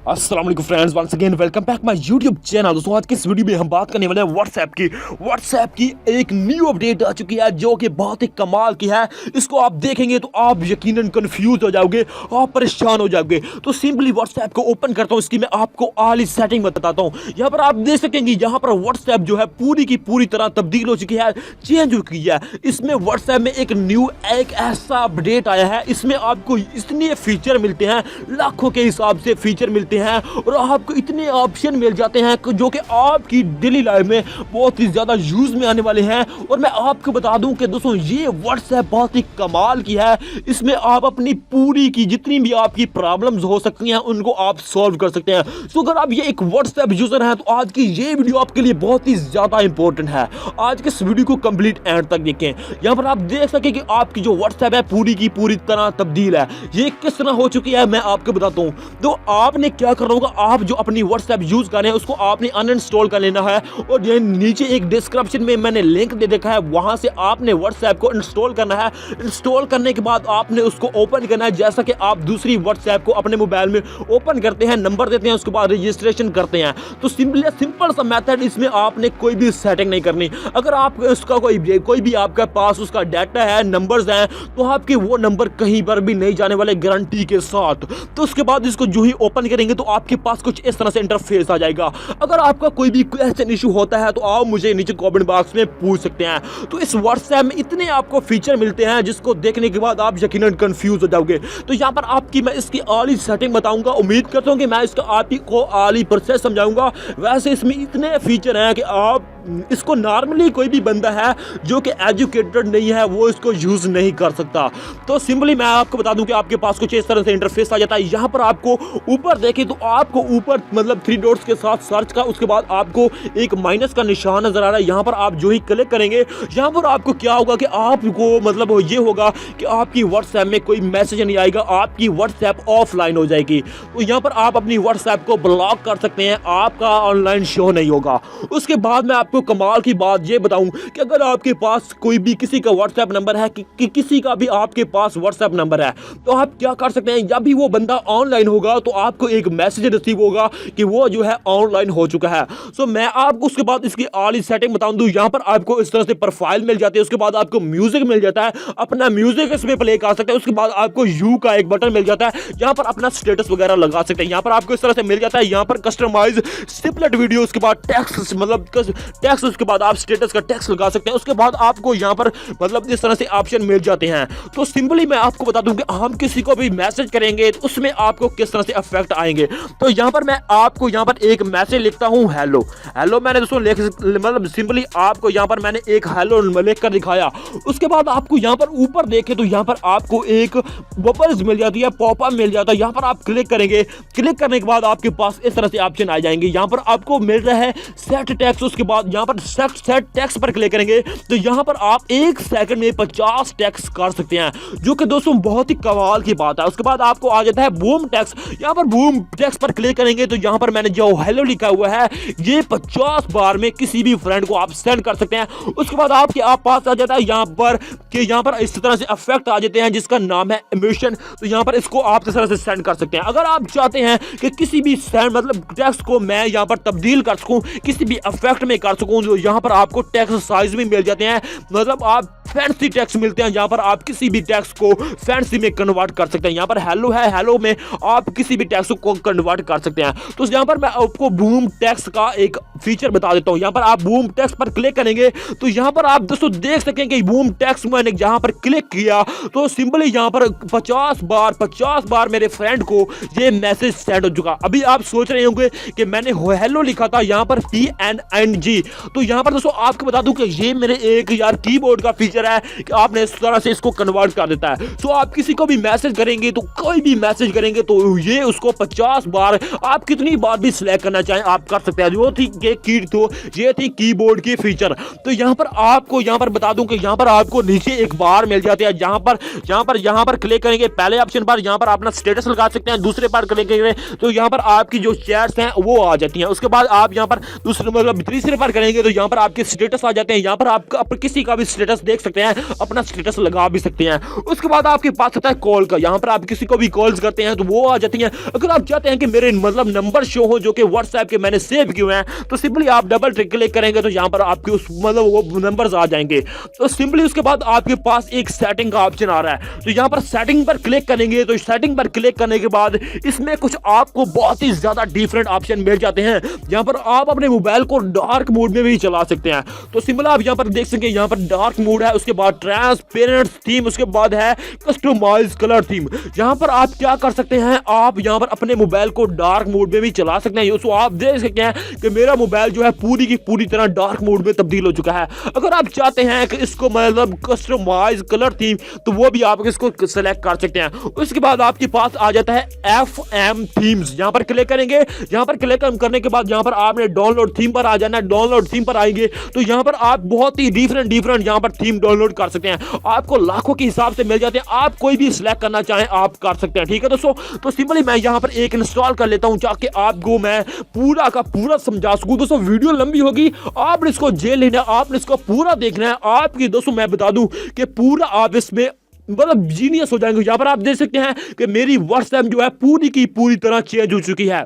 अस्सलाम वालेकुम friends, once again welcome back my YouTube channel. दोस्तों आज की इस वीडियो में हम बात करने वाले हैं व्हाट्सएप की एक न्यू अपडेट आ चुकी है जो कि बहुत ही कमाल की है। इसको आप देखेंगे तो आप यकीनन कंफ्यूज हो जाओगे, आप परेशान हो जाओगे। तो सिंपली व्हाट्सएप को ओपन करता हूँ, इसकी मैं आपको आली सेटिंग बताता हूँ। यहाँ पर आप देख सकेंगे, यहाँ पर व्हाट्सएप जो है पूरी की पूरी तरह तब्दील हो चुकी है, चेंज हो चुकी है। इसमें व्हाट्सएप में एक ऐसा अपडेट आया है, इसमें आपको इतने फीचर मिलते हैं, लाखों के हिसाब से फीचर मिलते हैं और आपको इतने ऑप्शन मिल जाते हैं जो कि आपकी डेली लाइफ में बहुत ही ज़्यादा यूज में आने वाले हैं। और मैं आपको बता दूं कि दोस्तों ये व्हाट्सएप बहुत ही कमाल की है। इसमें आप अपनी पूरी की जितनी भी आपकी प्रॉब्लम्स हो सकती हैं उनको आप सॉल्व कर सकते हैं। तो अगर आप ये एक व्हाट्सएप यूजर हैं तो आज की ये वीडियो आपके लिए बहुत ही ज़्यादा इंपॉर्टेंट है। आज के इस वीडियो को कंप्लीट एंड तक देखें। यहाँ पर आप देख सकें कि आपकी जो व्हाट्सएप है पूरी की पूरी तरह तब्दील है। ये किस तरह हो चुकी है मैं आपको बताता हूँ। तो आपने क्या करना होगा, आप जो अपनी व्हाट्सएप यूज कर रहे हैं उसको आपने अनइंस्टॉल कर लेना है और ये नीचे एक डिस्क्रिप्शन में मैंने लिंक दे देखा है, वहां से आपने व्हाट्सएप को इंस्टॉल करना है। इंस्टॉल करने के बाद आपने उसको ओपन करना है, जैसा कि आप दूसरी व्हाट्सएप को अपने मोबाइल में ओपन करते हैं, नंबर देते हैं, उसके बाद रजिस्ट्रेशन करते हैं। तो सिंपल सा मेथड, इसमें आपने कोई भी सेटिंग नहीं करनी। अगर आप उसका कोई भी आपके पास उसका डाटा है, नंबर्स हैं, तो आपके वो नंबर कहीं पर भी नहीं जाने वाले गारंटी के साथ। तो उसके बाद इसको जो ही ओपन करेंगे तो आपके पास कुछ इस तरह से इंटरफेस आ जाएगा। अगर आपका कोई भी क्वेश्चन इशू होता है तो आप मुझे नीचे कमेंट बॉक्स में पूछ सकते हैं। तो इस व्हाट्सएप में इतने आपको फीचर मिलते हैं जिसको देखने के बाद आप यकीनन कंफ्यूज हो जाओगे। तो यहाँ पर आपकी मैं इसकी आली सेटिंग बताऊंगा। उम्मीद करता हूँ कि मैं इसका आपको आली प्रोसेस समझाऊंगा। वैसे इसमें इतने फीचर हैं कि आप इसको नॉर्मली कोई भी बंदा है जो कि एजुकेटेड नहीं है वो इसको यूज नहीं कर सकता। तो सिंपली मैं आपको बता दूं कि आपके पास कुछ इस तरह से इंटरफेस आ जाता है। यहाँ पर आपको ऊपर देखें तो आपको ऊपर मतलब 3 डॉट्स के साथ सर्च का, उसके बाद आपको एक माइनस का निशान नजर आ रहा है। यहाँ पर आप जो ही क्लिक करेंगे, यहाँ पर आपको क्या होगा कि आपको मतलब ये होगा कि आपकी व्हाट्सएप में कोई मैसेज नहीं आएगा, आपकी व्हाट्सएप ऑफलाइन हो जाएगी। तो यहाँ पर आप अपनी व्हाट्सएप को ब्लॉक कर सकते हैं, आपका ऑनलाइन शो नहीं होगा। उसके बाद मैं आपको कमाल की बात ये बताऊं कि अगर आपके पास कोई भी किसी का व्हाट्सएप नंबर है कि किसी का भी आपके पास व्हाट्सएप नंबर है, तो आप क्या कर सकते हैं, जब भी वो बंदा ऑनलाइन होगा तो आपको एक मैसेज रिसीव होगा कि वो जो है ऑनलाइन हो चुका है। सो मैं आपको उसके बाद इसकी आली सेटिंग बताऊं दूं। यहाँ पर आपको इस तरह से प्रोफाइल मिल जाती है, उसके बाद आपको म्यूजिक मिल जाता है, अपना म्यूजिक इसमें प्ले कर सकते हैं। उसके बाद आपको यू का एक बटन मिल जाता है, यहाँ पर अपना स्टेटस वगैरह लगा सकते हैं। यहाँ पर आपको इस तरह से मिल जाता है, यहाँ पर कस्टमाइज स्निपेट वीडियो, उसके बाद टेक्स्ट मतलब टेक्स्ट, उसके बाद आप स्टेटस का टेक्स्ट लगा सकते हैं। उसके बाद आपको यहाँ पर मतलब इस तरह से ऑप्शन मिल जाते हैं। तो सिंपली मैं आपको बता दूं कि हम किसी को भी मैसेज करेंगे तो उसमें आपको किस तरह से इफेक्ट आएंगे। तो यहाँ पर मैं आपको यहाँ पर एक मैसेज लिखता हूँ, हेलो हेलो। मैंने दोस्तों मतलब सिंपली आपको यहाँ पर मैंने एक हेलो लिख कर दिखाया। उसके बाद आपको यहाँ पर ऊपर देखें तो यहाँ पर आपको एक बबल्स मिल जाती है, पॉपअप मिल जाता है। यहाँ पर आप क्लिक करेंगे, क्लिक करने के बाद आपके पास इस तरह से ऑप्शन आ जाएंगे। यहाँ पर आपको मिल रहा है सेट टेक्स्ट, उसके बाद यहाँ पर सेट टेक्स्ट पर क्लिक करेंगे तो यहाँ पर आप 1 सेकंड में 50 टेक्स्ट कर सकते हैं, जो कि दोस्तों बहुत ही कमाल की बात है। उसके बाद आपको आ जाता है बूम टेक्स्ट। यहाँ पर बूम टेक्स्ट पर क्लिक करेंगे तो यहाँ पर मैंने जो हेलो लिखा हुआ है ये 50 बार में किसी भी फ्रेंड को आप सेंड कर सकते हैं। उसके बाद आपके पास आ जाता है यहाँ पर कि यहाँ पर इस तरह से इफेक्ट आ जाते हैं जिसका नाम है इमोशन। तो यहाँ पर इसको आप इस तरह से सेंड कर सकते हैं। अगर आप चाहते हैं कि किसी भी मतलब टेक्स्ट को मैं यहाँ पर तब्दील कर सकूँ, किसी भी इफेक्ट में कर सकूँ, जो यहाँ पर आपको टेक्स्ट साइज में मिल जाते हैं, मतलब आप फैंसी टेक्स्ट मिलते हैं, जहां पर आप किसी भी टेक्स्ट को फैंसी में कन्वर्ट कर सकते हैं। यहाँ पर हेलो है, हेलो में आप किसी भी टेक्स्ट को कन्वर्ट कर सकते हैं। तो यहाँ पर मैं आपको बूम टेक्स्ट का एक फीचर बता देता हूँ। यहाँ पर आप बूम टेक्स्ट पर क्लिक करेंगे तो यहाँ पर आप दोस्तों देख सकेंगे बूम टेक्स्ट मैंने जहां पर क्लिक किया तो सिंपली यहाँ पर 50 बार मेरे फ्रेंड को ये मैसेज सेंड हो चुका। अभी आप सोच रहे होंगे कि मैंने हेलो लिखा था यहाँ पर PNNG। तो यहाँ पर दोस्तों आपको बता दूं कि ये मेरे एक कीबोर्ड का फीचर है कि आपने इस तरह से इसको कन्वर्ट कर देता है। सो आप किसी को भी मैसेज करेंगे तो कोई भी मैसेज करेंगे तो ये उसको 50 बार आप कितनी बार भी सिलेक्ट करना चाहें आप कर सकते हैं। ये थी कीबोर्ड की फीचर। तो यहाँ पर आपको यहाँ पर बता दूं कि यहाँ पर आपको नीचे एक बार मिल जाती है, यहाँ पर क्लिक करेंगे पहले ऑप्शन पर, यहाँ पर अपना स्टेटस लगा सकते हैं। दूसरे पर क्लिक करेंगे तो यहाँ पर आपकी जो चैट्स हैं वो आ जाती हैं। उसके बाद आप यहाँ पर दूसरे मतलब तीसरे पर करेंगे तो यहाँ पर आपके स्टेटस आ जाते हैं। यहाँ पर आप किसी का भी स्टेटस देख सकते हैं, अपना स्टेटस लगा भी सकते हैं। उसके बाद आपके पास आता है कॉल का। यहाँ पर आप किसी को भी कॉल्स करते हैं तो वो आ जाती हैं। अगर आप चाहते हैं कि मेरे मतलब नंबर शो हो जो कि व्हाट्सएप के मैंने सेव किए हैं, तो सिंपली आप डबल क्लिक करेंगे तो यहाँ पर आपके उस मतलब वो नंबर्स आ जाएंगे। तो सिंपली उसके बाद आपके पास एक सेटिंग का ऑप्शन आ रहा है, तो यहाँ पर सेटिंग पर क्लिक करेंगे। तो सेटिंग पर क्लिक करने के बाद इसमें कुछ आपको बहुत ही ज्यादा डिफरेंट ऑप्शन मिल जाते हैं। यहाँ पर आप अपने मोबाइल को डार्क मोड में भी चला सकते हैं। तो सिंपल आप यहाँ पर देख सकते हैं, यहाँ पर डार्क मोड है, उसके बाद ट्रांसपेरेंट थीम, उसके बाद है कस्टमाइज कलर थीम। यहाँ पर आप क्या कर सकते हैं, आप यहाँ पर अपने मोबाइल को डार्क मोड में भी चला सकते हैं। तो आप देख सकते हैं कि मेरा मोबाइल जो है पूरी की पूरी तरह डार्क मोड में तब्दील हो चुका है। अगर आप चाहते हैं कि इसको मतलब कस्टमाइज कलर थीम, तो वो भी आप इसको सेलेक्ट कर सकते हैं। उसके बाद आपके पास आ जाता है FM थीम्स। यहाँ पर क्लिक करेंगे, यहाँ पर क्लिक करने के बाद यहाँ पर आपने डाउनलोड थीम पर आ जाना है। डाउनलोड थीम पर आएंगे तो यहाँ पर आप बहुत ही डिफरेंट यहाँ पर थीम डाउनलोड कर सकते हैं। आपको लाखों के हिसाब से मिल जाते हैं, आप कोई भी सिलेक्ट करना चाहें आप कर सकते हैं। ठीक है दोस्तों, तो सिंपली मैं यहाँ पर एक इंस्टॉल कर लेता हूँ ताकि आपको मैं पूरा का पूरा समझा सकूं। दोस्तों वीडियो लंबी होगी, आपने इसको जेल लेना है, आपने इसको पूरा देखना है। आपकी दोस्तों मैं बता दूं कि पूरा आप इसमें मतलब जीनियस हो जाएंगे। यहाँ पर आप देख सकते हैं कि मेरी व्हाट्सएप जो है पूरी की पूरी तरह चेंज हो चुकी है।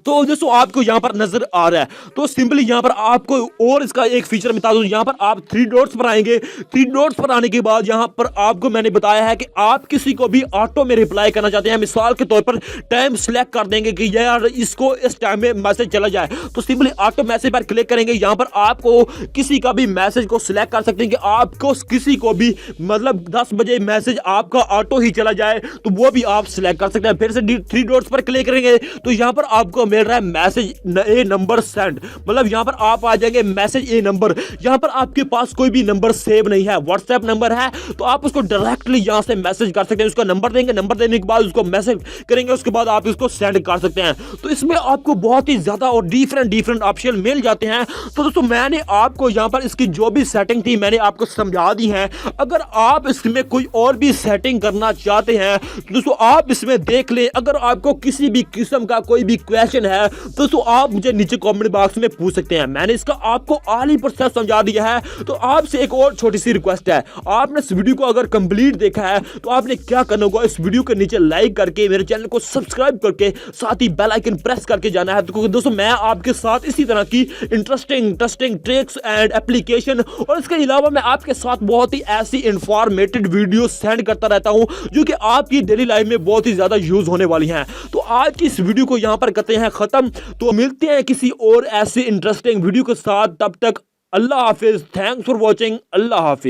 तो दोस्तों आपको यहां पर नजर आ रहा है, तो सिंपली यहां पर आपको और इसका एक फीचर बता दूं। यहां पर आप 3 डॉट्स पर आएंगे। 3 डॉट्स पर आने के बाद यहां पर आपको मैंने बताया है कि आप किसी को भी ऑटो में रिप्लाई करना चाहते हैं। मिसाल के तौर पर टाइम सिलेक्ट कर देंगे कि यार इसको इस टाइम में मैसेज चला जाए, तो सिंपली ऑटो मैसेज पर क्लिक करेंगे। यहां पर आपको किसी का भी मैसेज को सिलेक्ट कर सकते हैं कि आपको किसी को भी मतलब 10 बजे मैसेज आपका ऑटो ही चला जाए, तो वो भी आप सिलेक्ट कर सकते हैं। फिर से 3 डॉट्स पर क्लिक करेंगे तो यहां पर आपको मिल रहा है मैसेज ए नंबर सेंड, मतलब यहां पर आप आ जाएंगे मैसेज ए नंबर। यहां पर आपके पास कोई भी नंबर सेव नहीं है, व्हाट्सएप नंबर है तो आप उसको डायरेक्टली यहां से मैसेज कर सकते हैं। उसका नंबर देंगे, नंबर देने के बाद उसको मैसेज करेंगे, उसके बाद आप इसको सेंड कर सकते हैं। तो इसमें आपको बहुत ही ज्यादा और डिफरेंट ऑप्शन मिल जाते हैं। तो दोस्तों मैंने आपको यहां पर इसकी जो भी सेटिंग थी मैंने आपको समझा दी है। अगर आप इसमें कोई और भी सेटिंग करना चाहते हैं तो दोस्तों आप इसमें देख लें। अगर आपको किसी भी किस्म का कोई भी क्वेश्चन है तो आप मुझे नीचे कमेंट बॉक्स में पूछ सकते हैं। मैंने इसका आपको आली प्रोसेस समझा दिया है। तो आपसे एक और छोटी सी रिक्वेस्ट है, आपने इस वीडियो को अगर कंप्लीट देखा है तो आपने क्या करना होगा, इस वीडियो के नीचे लाइक करके मेरे चैनल को सब्सक्राइब करके साथ ही बेल आइकन प्रेस करके जाना है। तो दोस्तों मैं आपके साथ इसी तरह की इंटरेस्टिंग ट्रिक्स एंड एप्लीकेशन और इसके अलावा मैं आपके साथ बहुत ही ऐसी इंफॉर्मेटिव वीडियो सेंड करता रहता हूं जो कि आपकी डेली लाइफ में बहुत ही ज्यादा यूज होने वाली हैं। तो आज की इस वीडियो को यहां पर करते हैं खत्म। तो मिलते हैं किसी और ऐसे इंटरेस्टिंग वीडियो के साथ, तब तक अल्लाह हाफिज। Thanks for watching. अल्लाह हाफिज।